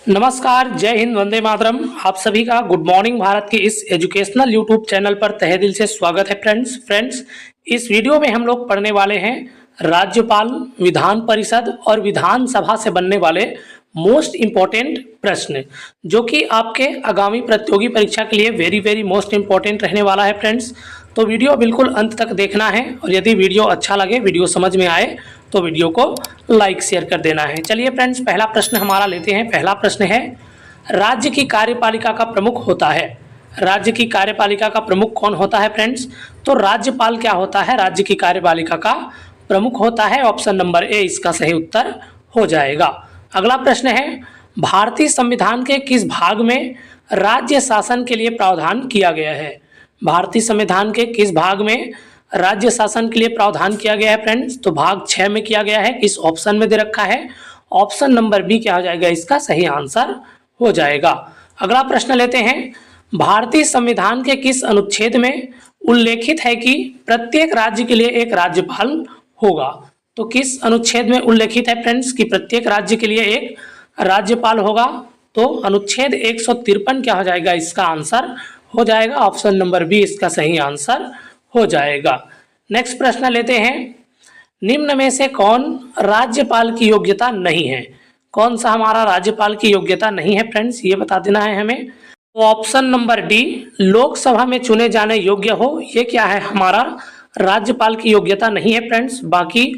नमस्कार, जय हिंद, वंदे मातरम। आप सभी का गुड मॉर्निंग भारत के इस एजुकेशनल यूट्यूब चैनल पर तहे दिल से स्वागत है। फ्रेंड्स, इस वीडियो में हम लोग पढ़ने वाले हैं राज्यपाल, विधान परिषद और विधानसभा से बनने वाले मोस्ट इम्पोर्टेंट प्रश्न, जो कि आपके आगामी प्रतियोगी परीक्षा के लिए वेरी मोस्ट इम्पोर्टेंट रहने वाला है। फ्रेंड्स, तो वीडियो बिल्कुल अंत तक देखना है और यदि वीडियो अच्छा लगे, वीडियो समझ में आए तो वीडियो को लाइक शेयर कर देना है। चलिए फ्रेंड्स, पहला प्रश्न हमारा लेते हैं। पहला प्रश्न है, राज्य की कार्यपालिका का प्रमुख होता है। राज्य की कार्यपालिका का प्रमुख कौन होता है फ्रेंड्स? तो राज्यपाल क्या होता है? राज्य की कार्यपालिका का प्रमुख होता है। ऑप्शन नंबर ए इसका सही उत्तर हो जाएगा। अगला प्रश्न है, भारतीय संविधान के किस भाग में राज्य शासन के लिए प्रावधान किया गया है? भारतीय संविधान के किस भाग में राज्य शासन के लिए प्रावधान किया गया है फ्रेंड्स? तो भाग 6 में किया गया है। किस ऑप्शन में दे रखा है? ऑप्शन नंबर बी क्या हो जाएगा? इसका सही आंसर हो जाएगा। अगला प्रश्न लेते हैं, भारतीय संविधान के किस अनुच्छेद में उल्लेखित है कि प्रत्येक राज्य के लिए एक राज्यपाल होगा? तो किस अनुच्छेद में उल्लेखित है फ्रेंड्स कि प्रत्येक राज्य के लिए एक राज्यपाल होगा? तो अनुच्छेद 153 क्या हो जाएगा? इसका आंसर हो जाएगा। ऑप्शन नंबर बी इसका सही आंसर हो जाएगा। नेक्स्ट प्रश्न लेते हैं, निम्न में से कौन राज्यपाल की योग्यता नहीं है? कौन सा हमारा राज्यपाल की योग्यता नहीं है फ्रेंड्स, ये बता देना है हमें। तो ऑप्शन नंबर डी, लोकसभा में चुने जाने योग्य हो, ये क्या है? हमारा राज्यपाल की योग्यता नहीं है फ्रेंड्स। बाकी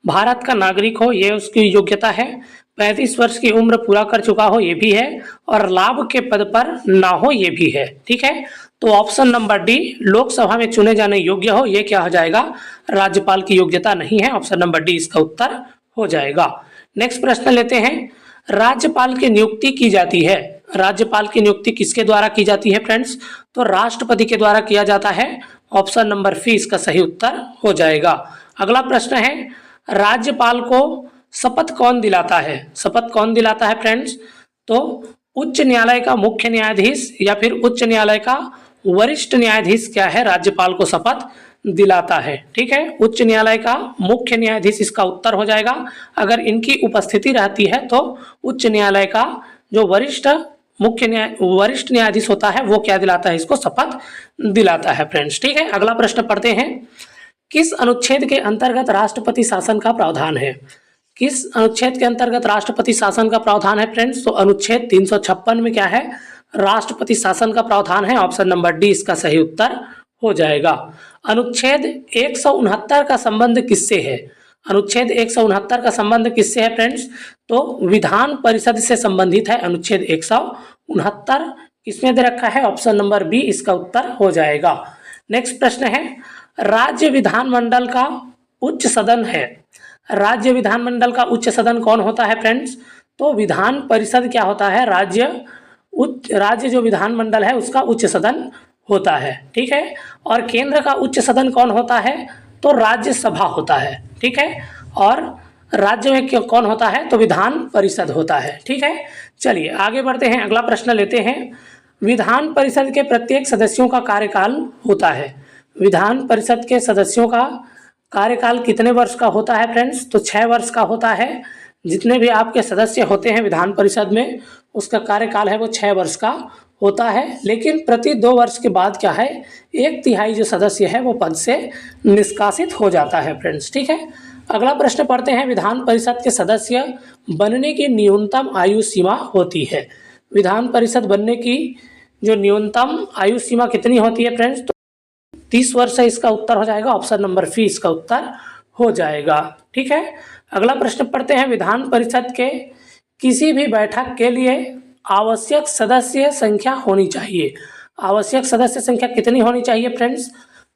भारत का नागरिक हो, ये उसकी योग्यता है। 35 वर्ष की उम्र पूरा कर चुका हो, ये भी है। और लाभ के पद पर ना हो, ये भी है। ठीक है, तो ऑप्शन नंबर डी, लोकसभा में चुने जाने योग्य हो, ये क्या हो जाएगा? राज्यपाल की योग्यता नहीं है। ऑप्शन नंबर डी इसका उत्तर हो जाएगा। नेक्स्ट प्रश्न लेते हैं, राज्यपाल की नियुक्ति की जाती है। राज्यपाल की नियुक्ति किसके द्वारा की जाती है फ्रेंड्स? तो राष्ट्रपति के द्वारा किया जाता है। ऑप्शन नंबर सी इसका सही उत्तर हो जाएगा। अगला प्रश्न है, राज्यपाल को शपथ कौन दिलाता है? शपथ कौन दिलाता है फ्रेंड्स? तो उच्च न्यायालय का मुख्य न्यायाधीश या फिर उच्च न्यायालय का वरिष्ठ न्यायाधीश क्या है राज्यपाल को शपथ दिलाता है? ठीक है, उच्च न्यायालय का मुख्य न्यायाधीश इसका उत्तर हो जाएगा। अगर इनकी उपस्थिति रहती है तो उच्च न्यायालय का जो वरिष्ठ न्यायाधीश होता है वो क्या दिलाता है? इसको शपथ दिलाता है फ्रेंड्स। ठीक है, अगला प्रश्न पढ़ते हैं, किस अनुच्छेद के अंतर्गत राष्ट्रपति शासन का प्रावधान है? किस अनुच्छेद के अंतर्गत राष्ट्रपति शासन का प्रावधान है फ्रेंड्स? तो अनुच्छेद 356 में क्या है? राष्ट्रपति शासन का प्रावधान है। ऑप्शन नंबर डी इसका सही उत्तर हो जाएगा। अनुच्छेद 169 का संबंध किससे है? अनुच्छेद 169 का संबंध किससे है फ्रेंड्स? तो विधान परिषद से संबंधित है। अनुच्छेद 169 किसमें दे रखा है? ऑप्शन नंबर बी इसका उत्तर हो जाएगा। नेक्स्ट प्रश्न है, राज्य विधानमंडल का उच्च सदन है। राज्य विधानमंडल का उच्च सदन कौन होता है फ्रेंड्स? तो विधान परिषद क्या होता है? राज्य जो विधानमंडल है उसका उच्च सदन होता है। ठीक है, और केंद्र का उच्च सदन कौन होता है? तो राज्यसभा होता है। ठीक है, और राज्य में कौन होता है? तो विधान परिषद होता है। ठीक है, चलिए आगे बढ़ते हैं। अगला प्रश्न लेते हैं, विधान परिषद के प्रत्येक सदस्यों का कार्यकाल होता है। विधान परिषद के सदस्यों का कार्यकाल कितने वर्ष का होता है फ्रेंड्स? तो 6 वर्ष का होता है। जितने भी आपके सदस्य होते हैं विधान परिषद में, उसका कार्यकाल है वो 6 वर्ष का होता है। लेकिन प्रति 2 वर्ष के बाद क्या है, 1/3 जो सदस्य है वो पद से निष्कासित हो जाता है फ्रेंड्स। ठीक है, अगला प्रश्न पढ़ते हैं, विधान परिषद के सदस्य बनने की न्यूनतम आयु सीमा होती है। विधान परिषद बनने की जो न्यूनतम आयु सीमा कितनी होती है फ्रेंड्स? तो 30 वर्ष है इसका उत्तर हो जाएगा। ऑप्शन नंबर सी इसका उत्तर हो जाएगा। ठीक है, अगला प्रश्न पढ़ते हैं, विधान परिषद के किसी भी बैठक के लिए आवश्यक सदस्य संख्या होनी चाहिए। आवश्यक सदस्य संख्या कितनी होनी चाहिए फ्रेंड्स?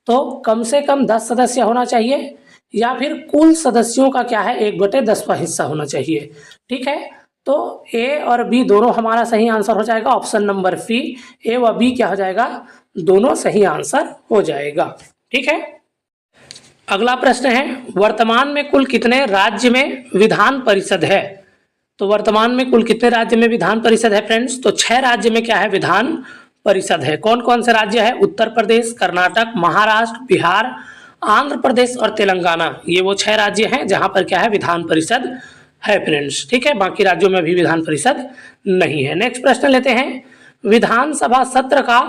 तो कम से कम 10 सदस्य होना चाहिए या फिर कुल सदस्यों का क्या है 1/10 का हिस्सा होना चाहिए। ठीक है, तो ए और बी दोनों हमारा सही आंसर हो जाएगा। ऑप्शन नंबर सी, ए व बी क्या हो जाएगा? दोनों सही आंसर हो जाएगा। ठीक है, अगला प्रश्न है, वर्तमान में कुल कितने राज्य में विधान परिषद है? तो वर्तमान में कुल कितने राज्य में विधान परिषद है फ्रेंड्स? तो 6 राज्य में क्या है? विधान परिषद है। कौन कौन से राज्य है? उत्तर प्रदेश, कर्नाटक, महाराष्ट्र, बिहार, आंध्र प्रदेश और तेलंगाना। ये वो 6 राज्य हैं जहां पर क्या है? विधान परिषद है फ्रेंड्स, ठीक है। बाकी राज्यों में भी विधान परिषद नहीं है। नेक्स्ट प्रश्न लेते हैं, विधानसभा सत्र का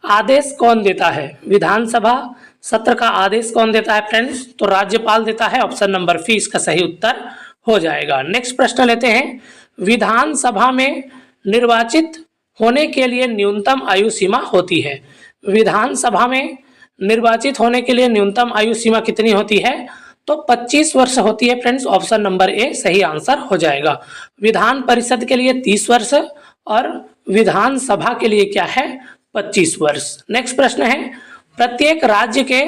आदेश कौन देता है? विधानसभा सत्र का आदेश कौन देता है फ्रेंड्स? तो राज्यपाल देता है। ऑप्शन नंबर सी इसका सही उत्तर हो जाएगा। नेक्स्ट प्रश्न लेते हैं, विधानसभा में निर्वाचित होने के लिए न्यूनतम आयु सीमा होती है? विधानसभा में निर्वाचित होने के लिए न्यूनतम आयु सीमा कितनी होती है? तो 25 वर्ष होती है फ्रेंड्स। ऑप्शन नंबर ए सही आंसर हो जाएगा। विधान परिषद के लिए 30 वर्ष और विधानसभा के लिए क्या है? 25 वर्ष। नेक्स्ट प्रश्न है, प्रत्येक राज्य के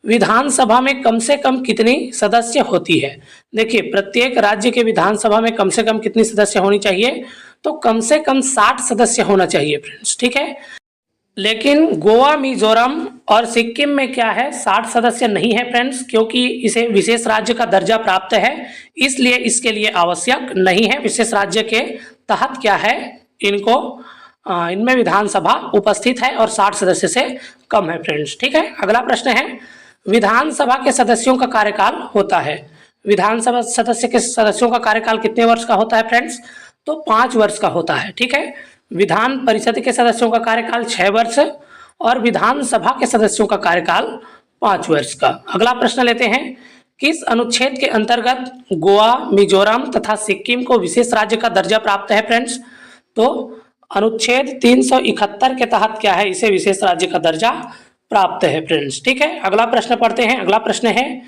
विधानसभा में कम से कम कितनी सदस्य होती है? देखिए, प्रत्येक राज्य के विधानसभा में कम से कम कितनी सदस्य होनी चाहिए? तो कम से कम 60 सदस्य होना चाहिए फ्रेंड्स, ठीक है। लेकिन गोवा, मिजोरम और सिक्किम में क्या है? 60 सदस्य नहीं है फ्रेंड्स, क्योंकि इसे विशेष राज्य का दर्जा प्राप्त है, इसलिए इसके लिए आवश्यक नहीं है। विशेष राज्य के तहत क्या है, इनमें विधानसभा उपस्थित है और 60 सदस्य से कम है फ्रेंड्स, ठीक है। अगला प्रश्न है, विधानसभा के सदस्यों का कार्यकाल होता है? विधानसभा सदस्य के सदस्यों का कार्यकाल कितने वर्ष का होता है फ्रेंड्स? तो 5 वर्ष का होता है, ठीक है। विधान परिषद के सदस्यों का कार्यकाल 6 वर्ष और विधानसभा के सदस्यों का कार्यकाल 5 वर्ष का। अगला प्रश्न लेते हैं, किस अनुच्छेद के अंतर्गत गोवा, मिजोरम तथा सिक्किम को विशेष राज्य का दर्जा प्राप्त है फ्रेंड्स? तो अनुच्छेद 371 के तहत क्या है, इसे विशेष राज्य का दर्जा प्राप्त है फ्रेंड्स, ठीक है। अगला प्रश्न पढ़ते हैं। अगला प्रश्न है,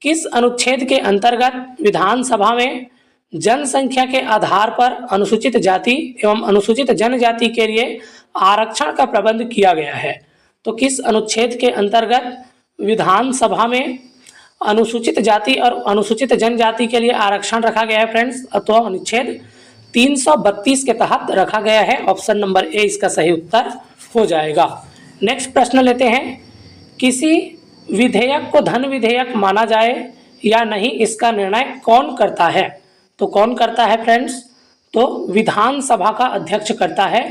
किस अनुच्छेद के अंतर्गत विधानसभा में जनसंख्या के आधार पर अनुसूचित जाति एवं अनुसूचित जनजाति के लिए आरक्षण का प्रबंध किया गया है? तो किस अनुच्छेद के अंतर्गत विधानसभा में अनुसूचित जाति और अनुसूचित जनजाति के लिए आरक्षण रखा गया है फ्रेंड्स? तो अनुच्छेद 332 के तहत रखा गया है। ऑप्शन नंबर ए इसका सही उत्तर हो जाएगा। नेक्स्ट प्रश्न लेते हैं, किसी विधेयक को धन विधेयक माना जाए या नहीं, इसका निर्णय कौन करता है? तो कौन करता है फ्रेंड्स? तो विधानसभा का अध्यक्ष करता है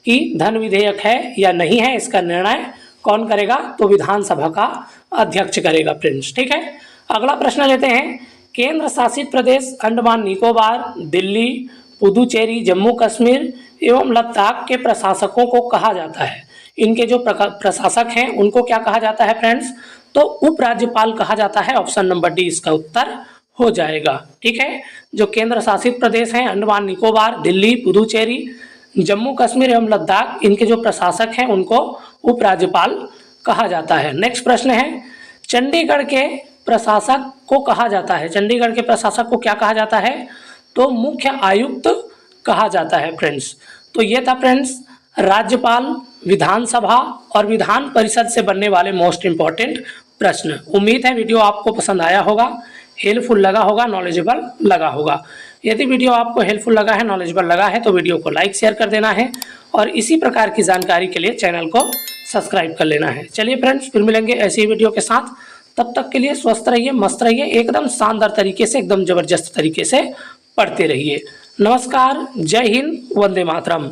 कि धन विधेयक है या नहीं है, इसका निर्णय कौन करेगा? तो विधानसभा का अध्यक्ष करेगा फ्रेंड्स, ठीक है। अगला प्रश्न लेते हैं, केंद्र शासित प्रदेश अंडमान निकोबार, दिल्ली, पुदुचेरी, जम्मू कश्मीर एवं लद्दाख के प्रशासकों को कहा जाता है? इनके जो प्रशासक हैं उनको क्या कहा जाता है फ्रेंड्स? तो उपराज्यपाल कहा जाता है। ऑप्शन नंबर डी इसका उत्तर हो जाएगा, ठीक है। जो केंद्र शासित प्रदेश हैं अंडमान निकोबार, दिल्ली, पुदुचेरी, जम्मू कश्मीर एवं लद्दाख, इनके जो प्रशासक हैं उनको उपराज्यपाल कहा जाता है। नेक्स्ट प्रश्न है, चंडीगढ़ के प्रशासक को कहा जाता है? चंडीगढ़ के प्रशासक को क्या कहा जाता है? तो मुख्य आयुक्त कहा जाता है फ्रेंड्स। तो ये था फ्रेंड्स राज्यपाल, विधानसभा और विधान परिषद से बनने वाले मोस्ट इंपॉर्टेंट प्रश्न। उम्मीद है वीडियो आपको पसंद आया होगा, हेल्पफुल लगा होगा, नॉलेजेबल लगा होगा। यदि वीडियो आपको हेल्पफुल लगा है, नॉलेजेबल लगा है, तो वीडियो को लाइक शेयर कर देना है और इसी प्रकार की जानकारी के लिए चैनल को सब्सक्राइब कर लेना है। चलिए फ्रेंड्स, फिर मिलेंगे ऐसी वीडियो के साथ। तब तक के लिए स्वस्थ रहिए, मस्त रहिए, एकदम शानदार तरीके से, एकदम जबरदस्त तरीके से पढ़ते रहिए। नमस्कार, जय हिंद, वंदे मातरम।